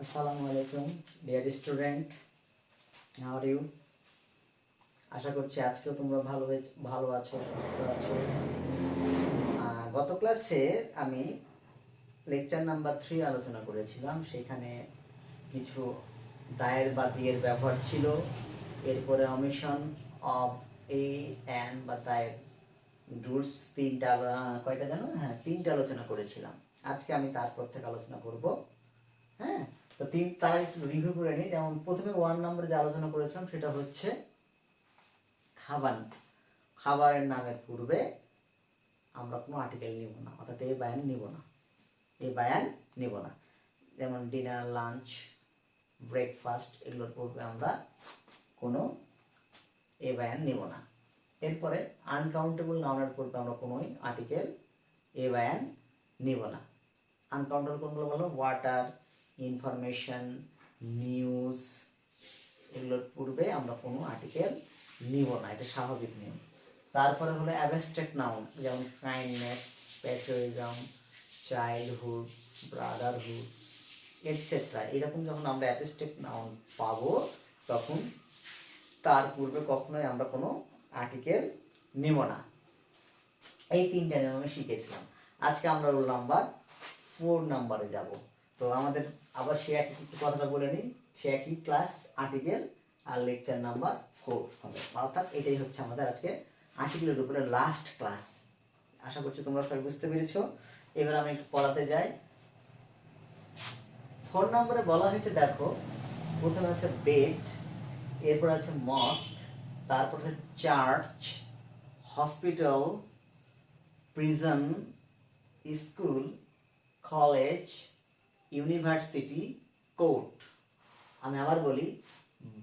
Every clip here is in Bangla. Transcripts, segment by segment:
আসসালামু আলাইকুম dear student, how are you? আশা করছি আজকেও তোমরা ভালো আছো, সুস্থ আছো। গত ক্লাসে আমি লেকচার নাম্বার 3 আলোচনা করেছিলাম। সেখানে কিছু দায়ের বা দিয়ের ব্যবহার ছিল, এরপরে অমিশন অফ এ অ্যান বা দায়ের রুলস কয়টা জানো? হ্যাঁ, 3টা আলোচনা করেছিলাম। আজকে আমি তারপর থেকে আলোচনা করব। হ্যাঁ, তো তার একটু রিভিউ করে নিই। যেমন প্রথমে 1 নম্বরে যে আলোচনা করেছিলাম সেটা হচ্ছে খাবারের নামের পূর্বে আমরা কোনো আর্টিকেল নিব না, অর্থাৎ এই বায়ান নিব না। যেমন ডিনার, লাঞ্চ, ব্রেকফাস্ট, এগুলোর পূর্বে আমরা কোনো এ বায়ান নিব না। এরপরে আনকাউন্টেবল নাউনের পূর্বে আমরা কোনোই আর্টিকেল এ বায়ান নিব না। আনকাউন্টেবল কোনগুলো বলো? ওয়াটার, ইনফরমেশন, নিউজ, এগুলোর পূর্বে আমরা কোনো আর্টিকেল নিব না, এটা স্বাভাবিক নিয়ম। তারপরে হলো অ্যাবস্ট্রাক্ট নাউন, যেমন kindness, patriotism, childhood, Brotherhood, etcetera. এরকম যখন আমরা অ্যাবস্ট্রাক্ট নাউন পাবো তখন তার পূর্বে কখনোই আমরা কোনো আর্টিকেল নিব না। এই 3টা নিয়ম আমি শিখেছিলাম। আজকে আমরা রুল নাম্বার 4 নাম্বারে যাব। তো আমাদের আবার সে একই কথাটা বলে নিই, সে একই ক্লাস, আর্টিকেল আর লেকচার নাম্বার 4 হবে। অর্থাৎ এটাই হচ্ছে আমাদের আজকে আর্টিকেলের উপরে লাস্ট ক্লাস। আশা করছি তোমরা সবাই বুঝতে পেরেছো। এবার আমি একটু পড়াতে যাই। 4 নম্বরে বলা হয়েছে, দেখো, প্রথমে আছে বেড, এরপর আছে মস্ক, তারপর আছে church, hospital, prison, school, college, university, court. আমি আবার বলি,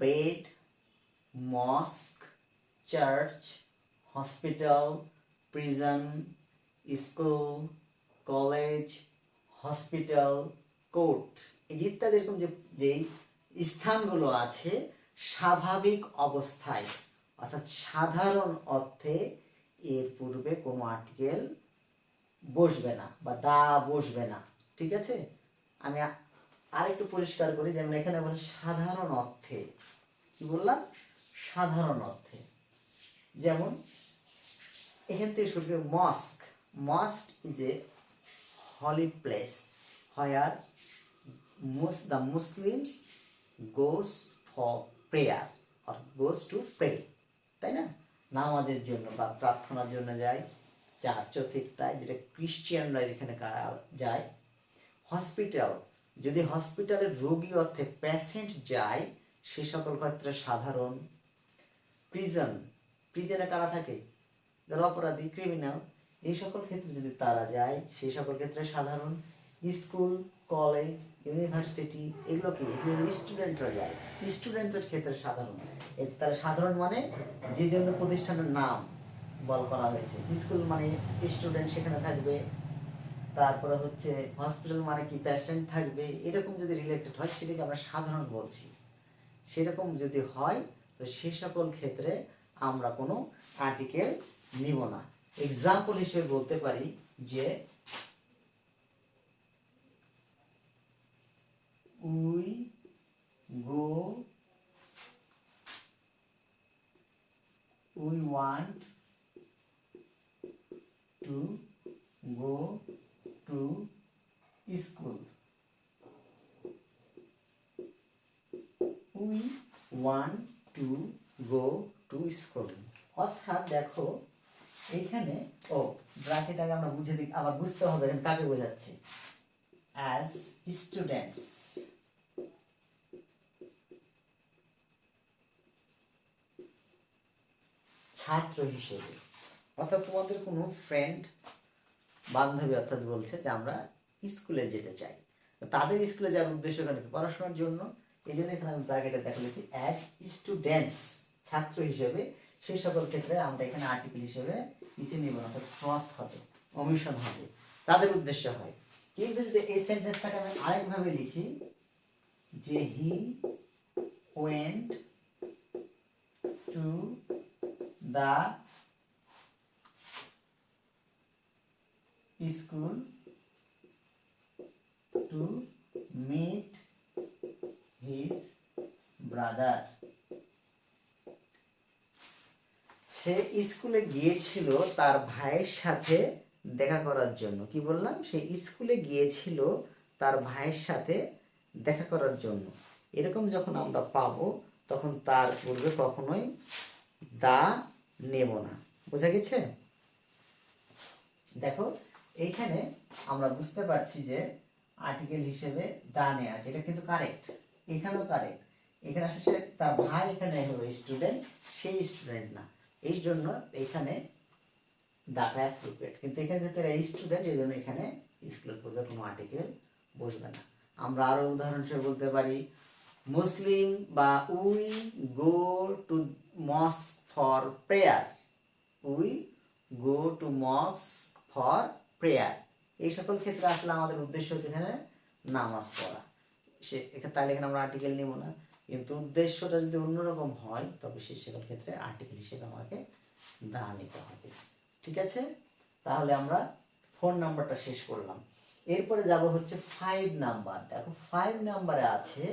bed, mosque, church, hospital, prison, school, college, hospital, court, এই ইত্যাদি এরকম যেই স্থানগুলো আছে স্বাভাবিক অবস্থায়, অর্থাৎ সাধারণ অর্থে এর পূর্বে কোনো আর্টিকেল বসবে না বা দা বসবে না। ঠিক আছে? আমি আরেকটু পরিষ্কার করি। যেমন এখানে বলছে সাধারণ অর্থে। কি বললাম? সাধারণ অর্থে। যেমন এখান থেকে শুরু করে mosque. Mosque is a holy place where the Muslims goes for prayer or goes to pray, তাই না? নামাজের জন্য বা প্রার্থনার জন্য যায়। চার্চও ঠিক তাই, যেটা ক্রিশ্চিয়ানরা এখানে যায়। হসপিটাল, যদি হসপিটালের রোগী অর্থে পেশেন্ট যায়, সে সকল ক্ষেত্রে সাধারণ। প্রিজন, প্রিজনে কারা থাকে? যারা অপরাধী, ক্রিমিনাল, এই সকল ক্ষেত্রে যদি তারা যায় সেই সকল ক্ষেত্রে সাধারণ। স্কুল, কলেজ, ইউনিভার্সিটি, এগুলো কি? এগুলো স্টুডেন্টরা যায়, স্টুডেন্টের ক্ষেত্রে সাধারণ। তারা সাধারণ মানে যে জন্য প্রতিষ্ঠানের নাম বল করা হয়েছে। স্কুল মানে স্টুডেন্ট সেখানে থাকবে, তারপরে হচ্ছে হসপিটাল মানে কি পেশেন্ট থাকবে। এরকম যদি রিলেটেড হয় সেটাকে আমরা সাধারণ বলছি। সেরকম যদি হয় তো সে সকল ক্ষেত্রে আমরা কোনো আর্টিকেল নিব না। এক্সাম্পল হিসেবে বলতে পারি যে we go, we want to go to school. We want to go to school. অর্থাৎ দেখো এইখানে ব্র্যাকেট আগে আমরা বুঝে দিই, আবার বুঝতে হবে এখানে কাকে বোঝাচ্ছে। অ্যাজ স্টুডেন্টস, ছাত্র হিসেবে। অর্থাৎ তোমাদের কোনো ফ্রেন্ড, বান্ধবী অর্থাৎ বলছে যে আমরা স্কুলে যেতে চাই, তাদের স্কুলে যাওয়ার উদ্দেশ্য এখানে পড়াশোনার জন্য। এই জন্য এখানে আমি ব্র্যাকেটে দেখা লিখেছি অ্যাজ স্টুডেন্টস, ছাত্র হিসেবে। সেই সকল ক্ষেত্রে আমরা এখানে আর্টিকেল হিসেবে কিছু নিব না, ক্রস হবে, অমিশন হবে, তাদের উদ্দেশ্য হয়। কিন্তু যদি এই সেন্টেন্সটাকে আমি আরেকভাবে লিখি যে he went to the school to meet his brother. সে স্কুলে গিয়েছিল তার ভাইয়ের সাথে দেখা করার জন্য। কি বললাম? সে স্কুলে গিয়েছিল তার ভাইয়ের সাথে দেখা করার জন্য। এরকম যখন আমরা পাবো তখন তার পূর্বে কখনোই দা নেব না। বোঝা গেছে? দেখো এইখানে আমরা বুঝতে পারছি যে আর্টিকেল হিসেবে দা নেওয়া আছে, এটা কিন্তু কারেক্ট। এখানেও কারেক্ট। এখানে আসলে তার ভাই এখানে হলো স্টুডেন্ট, সেই স্টুডেন্ট না, এই জন্য এখানে দাটা অ্যাপ্রোপ্রিয়েট। কিন্তু এখানে যেহেতু স্টুডেন্ট, এই জন্য এখানে স্কুলের পূর্বে কোনো আর্টিকেল বসবে না। আমরা আরো উদাহরণ হিসেবে বলতে পারি মুসলিম বা we go to মস্ক for prayer. We go to মস্ক for prayer. এই সকল ক্ষেত্রে আসলে আমাদের উদ্দেশ্য হচ্ছে এখানে নামাজ পড়া। তাহলে এখানে আমরা আর্টিকেল নিব না। কিন্তু উদ্দেশ্যটা যদি অন্যরকম হয় তবে সেই সকল ক্ষেত্রে আর্টিকেল হিসেবে আমাকে দা নিতে হবে। ঠিক আছে? তাহলে আমরা 4 নাম্বারটা শেষ করলাম। এরপরে যাব হচ্ছে 5 নাম্বার। দেখো 5 নাম্বারে আছে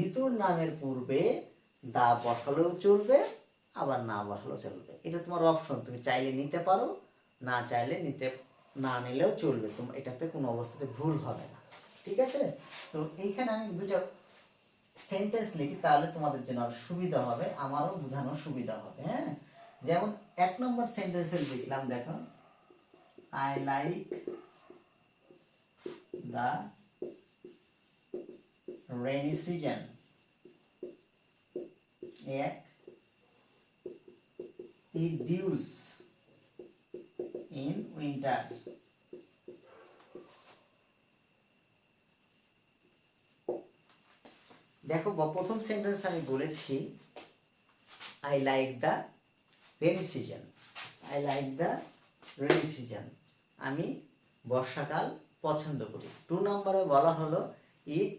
ঋতুর নামের পূর্বে দা বসালেও চলবে, আবার না বসালেও চলবে। এটা তোমার অপশন, তুমি চাইলে নিতে পারো, না চাইলে না নিলেও চলবে। তোমার এটাতে কোনো অবস্থাতে ভুল হবে না। ঠিক আছে? তো এইখানে আমি দুটো সেন্টেন্স লিখি, তাহলে তোমাদের জন্য আরো সুবিধা হবে, আমারও বোঝানোর সুবিধা হবে। হ্যাঁ, যেমন 1 নম্বর সেন্টেন্সে লিখলাম, দেখো I like the rainy season. এক, it dews in winter. দেখো প্রথম সেন্টেন্স আমি বলেছি I like the rainy season. I like the rainy season, আমি বর্ষাকাল পছন্দ করি। 2 নম্বরে বলা হলো ইট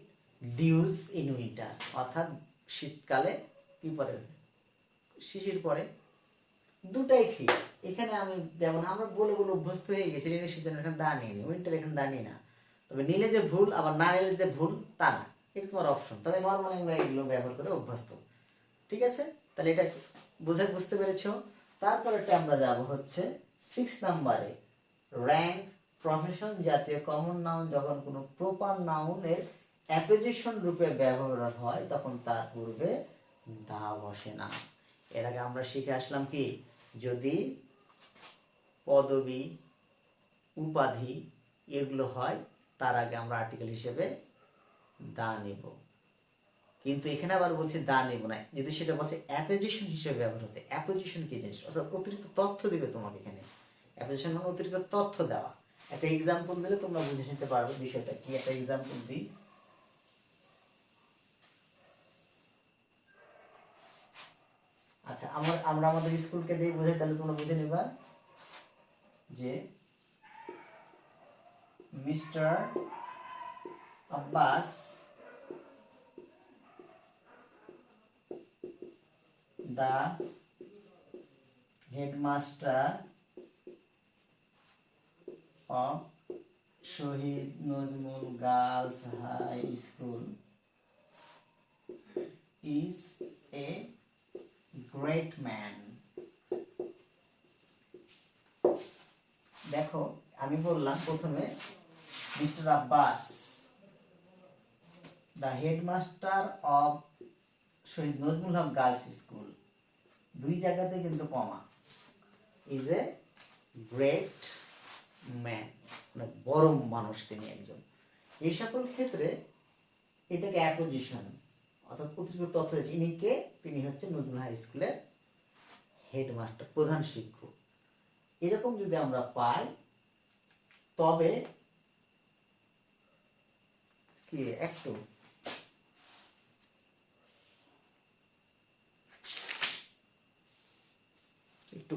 ডিউজ ইন উইন্টার, অর্থাৎ শীতকালে কি পরে? শিশির পরে। দুটাই ঠিক। এখানে আমি যেমন আমরা বলে অভ্যস্ত হয়ে গেছি, রেইনি সিজন এখানে দা নিই, উইন্টার এখানে দা নিই না। তবে নিলে যে ভুল, আবার না নিলে যে ভুল তা না, এটা তোমার অপশন। তবে নর্মালি আমরা এগুলো ব্যবহার করে অভ্যস্ত। ঠিক আছে? তাহলে এটা বুঝতে পেরেছো? তারপরে আমরা যাব হচ্ছে 6 নাম্বারে র্যাঙ্ক প্রফেশন জাতীয় কমন নাউন যখন কোনো প্রপার নাউনের অ্যাপ্রিজিয়েশন রূপে ব্যবহার হয় তখন তার পূর্বে দা বসে না। এর আগে আমরা শিখে আসলাম কি, যদি পদবী উপাধি এগুলো হয় তার আগে আমরা আর্টিকেল হিসেবে দা নেব। কিন্তু এখানে আবার বলছি দা নেব না, যদি সেটা বলছে অ্যাপ্রিজিয়েশন হিসেবে ব্যবহার হতে। অ্যাপ্রিজিয়েশন কি জিনিস? অর্থাৎ অতিরিক্ত তথ্য দিবে তোমাকে এখানে। অ্যাপ্রিজিয়েশন মানে অতিরিক্ত তথ্য দেওয়া। একটা এক্সাম্পল দিলে তোমরা বুঝে নিতে পারবে বিষয়টা কি। একটা এক্সাম্পল দিই। আচ্ছা, আমরা আমাদের স্কুলকে দিয়ে বোঝাই, তাহলে তোমরা বুঝে নিবা যে mister Abbas the headmaster of Shohid Nazmul Girls High School is a great man. দেখো আমি বললাম প্রথমে mister Abbas the headmaster of Shahid Nazrul Haque girls school, দুই জায়গাতে কিন্তু comma, is a great man, মানে বড় মানুষ তিনি একজন। এই সকল ক্ষেত্রে এটাকে অ্যাপ্রোজিশন অর্থাৎ অতিরিক্ত তথ্য রয়েছে। ইনিকে, তিনি হচ্ছে নজরুল হাই স্কুলের হেডমাস্টার, প্রধান শিক্ষক। এরকম যদি আমরা পাই তবে কি একটু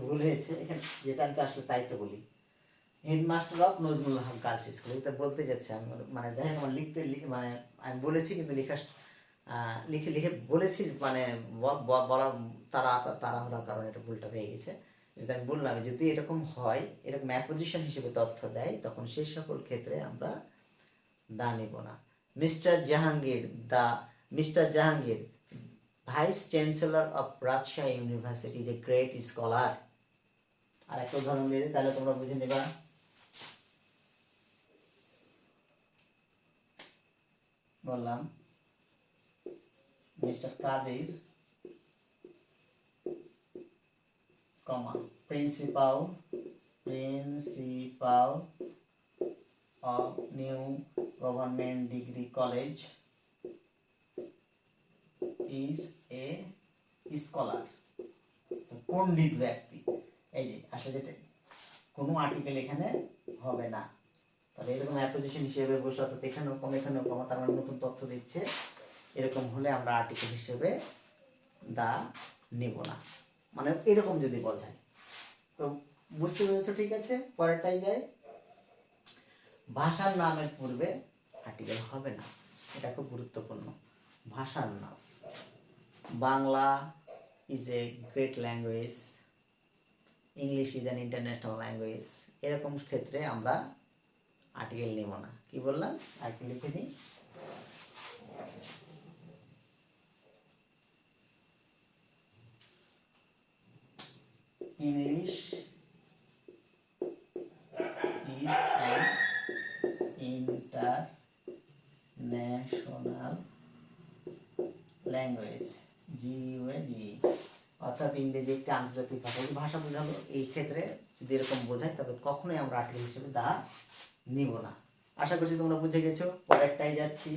ভুল হয়েছে এখানে, যেটা আমি আসলে তাই তো বলি headmaster of Nazrul Haque girls school, এটা বলতে যাচ্ছি আমি, মানে যাই হোক আমার মানে আমি বলেছি কিন্তু লিখে লিখে বলেছি, মানে বলা তাড়াহুড়ার কারণে এটা ভুলটা হয়ে গেছে। যেটা আমি বললাম যদি এরকম হয়, এরকম অ্যাপোজিশন হিসেবে তথ্য দেয় তখন সেই সকল ক্ষেত্রে আমরা দা নেব না। Mister Jahangir the mister Jahangir, vice chancellor of Rajshahi university, is a great scholar. আর একটা উদাহরণ দিয়ে দিই, তাহলে তোমরা বুঝে নেবা। বললাম mister Kader, comma, principal of new government degree college is a scholar, পণ্ডিত ব্যক্তি। এই যে আসলে যেটা কোনো আর্টিকেল এখানে হবে না, তাহলে এরকম অ্যাপোজিশন হিসেবে বসে, অর্থাৎ এখানেও কম এখানেও কম, তার মানে নতুন তথ্য দিচ্ছে, এরকম হলে আমরা আর্টিকেল হিসেবে দা নেব না, মানে এরকম যদি বোঝায়। তো বুঝতে পেরেছো? ঠিক আছে, পরেরটাই যায়। ভাষার নামের পূর্বে আর্টিকেল হবে না, এটা খুব গুরুত্বপূর্ণ। ভাষার নাম, Bangla is a great language, English is an international language, এরকম ক্ষেত্রে আমরা আর্টিকেল নেব না। কি বললাম? আর্টিকেল লিখে দিই। English is an international language, GUAGE, অর্থাৎ ইংরেজি একটি আন্তর্জাতিক ভাষা। এই ভাষা বোঝালো, এই ক্ষেত্রে যদি এরকম বোঝায় তবে কখনোই আমরা আর্টিকেল হিসেবে দা নিব না। আশা করছি তোমরা বুঝে গেছো। পরেরটাই যাচ্ছি।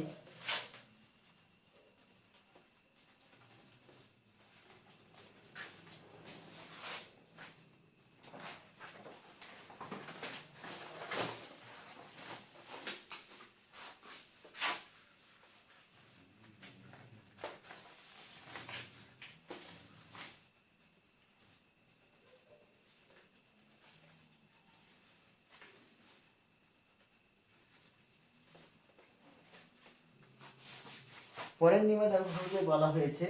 পরের নিয়মে বলা হয়েছে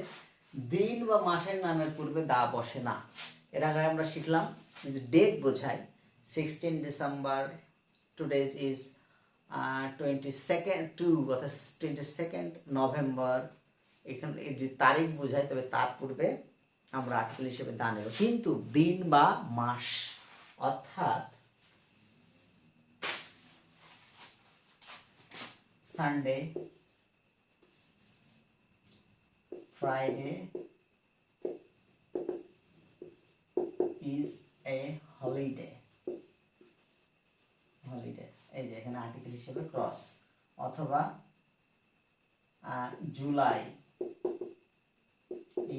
দিন বা মাসের নামের পূর্বে দা বসে না। এর আগে আমরা শিখলাম যদি ডেট বোঝায় 16 ডিসেম্বর, টুডে ইজ 22 অর্থাৎ 22 নভেম্বর, এখানে যদি তারিখ বোঝায় তবে তার পূর্বে আমরা আর্টিকেল হিসেবে দা নেব। কিন্তু দিন বা মাস অর্থাৎ Sunday, Friday is a holiday, এই যে এখানে আর্টিকেল হিসেবে ক্রস, অথবা July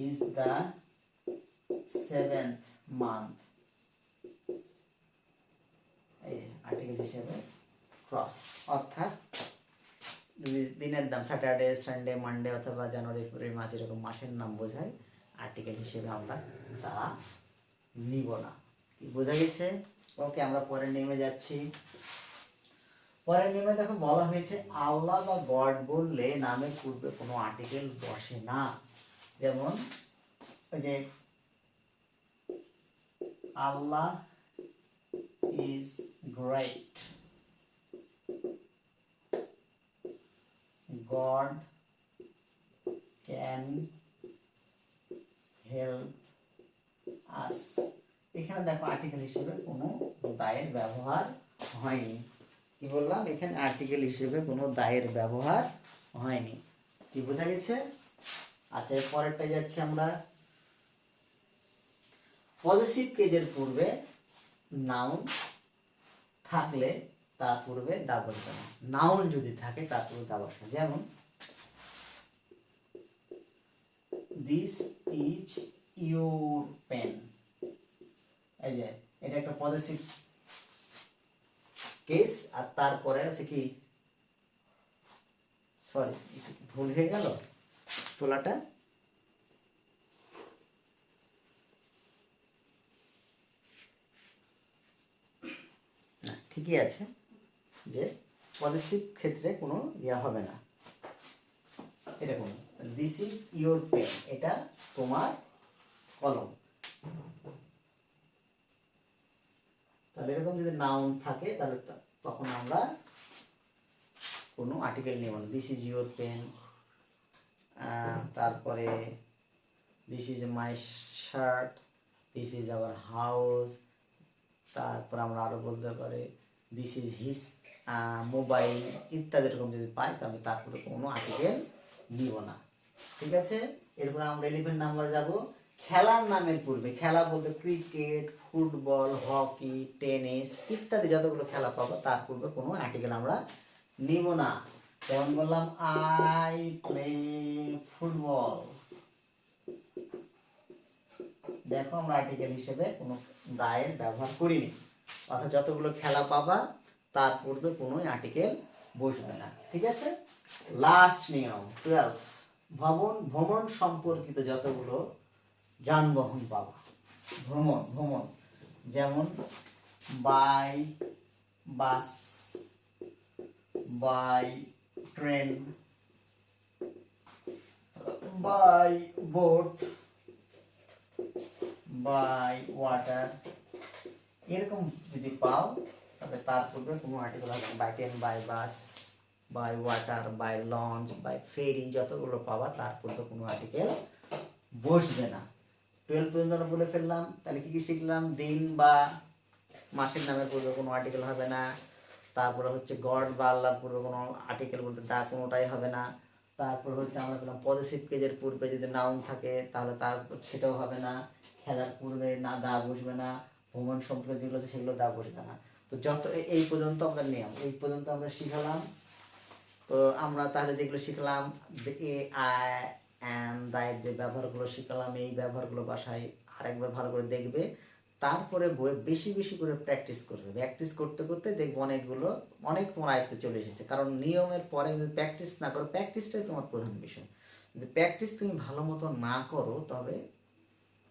is the 7th month, এই আর্টিকেল হিসেবে ক্রস। অর্থাৎ দিনের দাম স্যাটারডে, সানডে, মানডে অথবা জানুয়ারি, ফেব্রুয়ারি, মার্চ এরকম মাসের নাম বোঝায়, আর্টিকেল হিসেবে আমরা তা নিব না। বোঝা গেছে? ওকে, আমরা পরের নিয়মে যাচ্ছি। পরের নিয়মে দেখো বলা হয়েছে আল্লাহ বা গড বললে নামের পূর্বে কোনো আর্টিকেল বসে না। যেমন ওই যে Allah is great, God can help us, এখানে দেখো আর্টিকেল হিসেবে কোনো দায়ের ব্যবহার হয়নি। কি বললাম? এখানে আর্টিকেল হিসেবে কোনো দায়ের ব্যবহার হয়নি। কি বোঝা গেছে? আচ্ছা, এর পরেরটা যাচ্ছি আমরা। পজিটিভ কেজের পূর্বে নাউন থাকলে তার পূর্বে দা বসবে না। নাউন যদি থাকে তার পূর্বে দা বসবে। যেমন দিস ইজ ইউর পেন, এই যে এটা একটা পজিটিভ কেস, আর তারপরে আছে কি, সরি ভুল হয়ে গেল তোলাটা, না ঠিকই আছে, যে পজিটিভ ক্ষেত্রে কোনো ইয়া হবে না। এরকম দিস ইজ ইউর পেন, এটা তোমার কলম। তাহলে এরকম যদি নাউন থাকে তাহলে তখন আমরা কোনো আর্টিকেল নেব না। দিস ইজ ইউর পেন, তারপরে this is my shirt, this is our house. তারপর আমরা আরও বলতে পারি দিস ইজ হিজ মোবাইল ইত্যাদি এরকম যদি পাই তাহলে তারপরে কোনো আর্টিকেল নিব না। ঠিক আছে, এরপর আমরা 11 নাম্বার যাব। খেলার নামের পূর্বে, খেলা বলতে ক্রিকেট, ফুটবল, হকি, টেনিস ইত্যাদি যতগুলো খেলা পাবো তার পূর্বে কোনো আর্টিকেল আমরা নিব না। যেমন বললাম আই প্লে ফুটবল, দেখো আমরা আর্টিকেল হিসেবে কোনো দায়ের ব্যবহার করিনি। অর্থাৎ যতগুলো খেলা পাবা তার পূর্বে কোনো আর্টিকেল বসবে না। ঠিক আছে, লাস্ট নিয়ম 12, ভ্রমণ সম্পর্কিত যতগুলো যানবাহন পাবা, ভ্রমণ যেমন by bus, by train, by boat, by water, এরকম যদি পাও তবে তার পূর্বে কোনো আর্টিকেল হবে by train, by bus, by water, by launch, by ferry যতগুলো পাবা তার পূর্বে কোনো আর্টিকেল বসবে না। 12 পর্যন্ত আমরা বলে ফেললাম। তাহলে কি কি শিখলাম? দিন বা মাসের নামের পূর্বে কোনো আর্টিকেল হবে না। তারপরে হচ্ছে গড বা আল্লাহর পূর্বে কোনো আর্টিকেল বলতে দা কোনোটাই হবে না। তারপর হচ্ছে আমরা পেলাম পজিটিভ কেজের পূর্বে যদি নাউন থাকে তাহলে তার সেটাও হবে না। খেলার পূর্বে না দা বসবে না। ভ্রমণ সম্পর্কে যেগুলো আছে সেগুলো দা বসবে না। তো যত এই পর্যন্ত আমরা নিয়ম এই পর্যন্ত আমরা শিখালাম। তো আমরা তাহলে যেগুলো শিখলাম এ আই অ্যান্ড দায়ের যে ব্যবহারগুলো শিখলাম এই ব্যবহারগুলো বাসায় আরেকবার ভালো করে দেখবে। তারপরে বই বেশি বেশি করে প্র্যাকটিস করবে। প্র্যাকটিস করতে করতে দেখবে অনেক তোমার আয়ত্তে চলে এসেছে। কারণ নিয়মের পরে যদি প্র্যাকটিস না করো, প্র্যাকটিসটাই তোমার প্রধান বিষয়। যদি প্র্যাকটিস তুমি ভালো মতো না করো তবে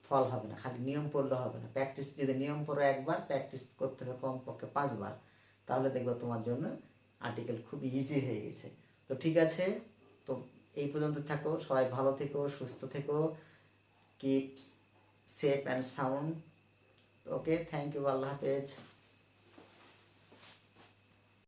ফল হবে না। খালি নিয়ম পড়লে হবে না। প্র্যাকটিস যদি নিয়ম পড়ো একবার, প্র্যাকটিস করতে হবে কমপক্ষে 5 বার, তাহলে দেখবে তোমার জন্য আর্টিকেল খুব ইজি হয়ে গেছে। তো ঠিক আছে, তো এই পর্যন্ত থাকো। সবাই ভালো থেকো, সুস্থ থেকো, keep safe and sound. Okay, thank you, আল্লাহ হাফেজ।